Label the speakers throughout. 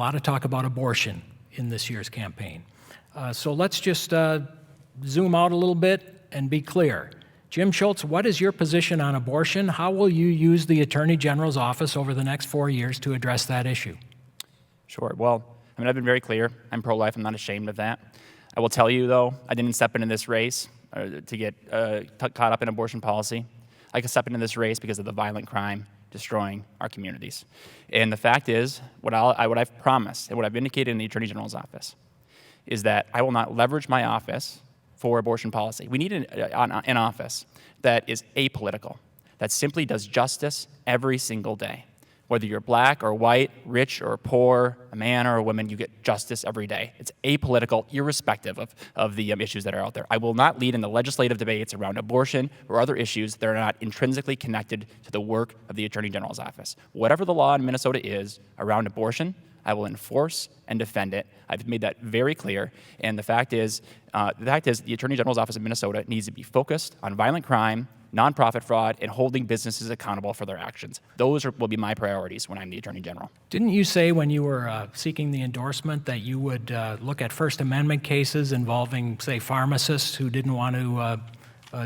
Speaker 1: A lot of talk about abortion in this year's campaign. So let's just zoom out a little bit and be clear. Jim Schultz, what is your position on abortion? How will you use the Attorney General's office over the next 4 years to address that issue?
Speaker 2: Sure. Well, I've been very clear. I'm pro-life. I'm not ashamed of that. I will tell you, though, I didn't step into this race to get caught up in abortion policy. I could step into this race because of the violent crime destroying our communities. And the fact is, what I've promised and what I've indicated in the Attorney General's office is that I will not leverage my office for abortion policy. We need an office that is apolitical, that simply does justice every single day. Whether you're black or white, rich or poor, a man or a woman, you get justice every day. It's apolitical, irrespective of the issues that are out there. I will not lead in the legislative debates around abortion or other issues that are not intrinsically connected to the work of the Attorney General's office. Whatever the law in Minnesota is around abortion, I will enforce and defend it. I've made that very clear. And the fact is the Attorney General's office in Minnesota needs to be focused on violent crime, nonprofit fraud, and holding businesses accountable for their actions. Those will be my priorities when I'm the Attorney General.
Speaker 1: Didn't you say when you were seeking the endorsement that you would look at First Amendment cases involving, say, pharmacists who didn't want to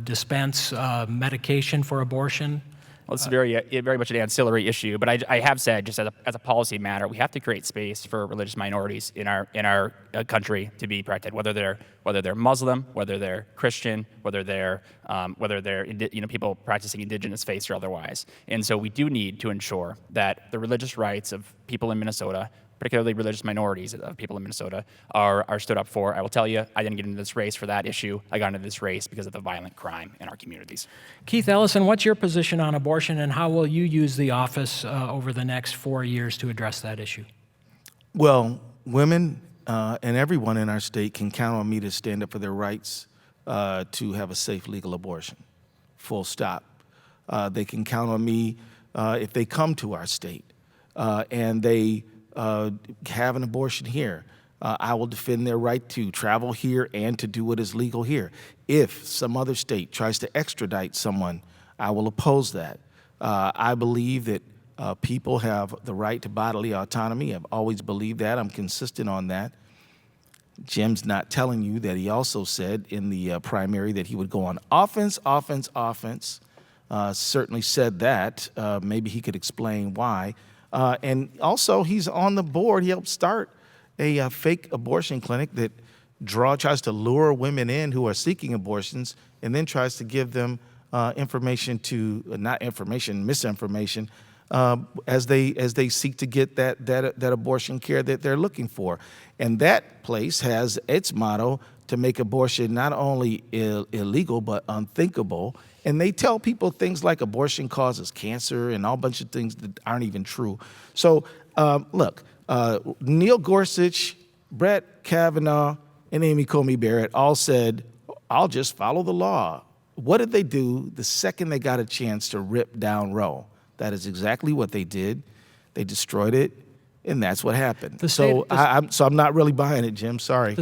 Speaker 1: dispense medication for abortion?
Speaker 2: Well, it's very much an ancillary issue, but I have said, just as a policy matter, we have to create space for religious minorities in our country to be protected, whether they're Muslim, whether they're Christian, whether they're people practicing indigenous faiths or otherwise. And so we do need to ensure that the religious rights of people in Minnesota, particularly religious minorities of people in Minnesota, are stood up for. I will tell you, I didn't get into this race for that issue. I got into this race because of the violent crime in our communities.
Speaker 1: Keith Ellison, what's your position on abortion, and how will you use the office over the next 4 years to address that issue?
Speaker 3: Well, women and everyone in our state can count on me to stand up for their rights to have a safe, legal abortion, full stop. They can count on me if they come to our state and they have an abortion here. I will defend their right to travel here and to do what is legal here. If some other state tries to extradite someone, I will oppose that. I believe that people have the right to bodily autonomy. I've always believed that. I'm consistent on that. Jim's not telling you that he also said in the primary that he would go on offense. Certainly said that. Maybe he could explain why. And also, he's on the board. He helped start a fake abortion clinic that tries to lure women in who are seeking abortions and then tries to give them misinformation, as they seek to get that abortion care that they're looking for. And that place has its motto to make abortion not only illegal but unthinkable. And they tell people things like abortion causes cancer and all bunch of things that aren't even true. So look, Neil Gorsuch, Brett Kavanaugh, and Amy Coney Barrett all said, I'll just follow the law. What did they do the second they got a chance to rip down Roe? That is exactly what they did. They destroyed it, and that's what happened. So I'm not really buying it, Jim. Sorry.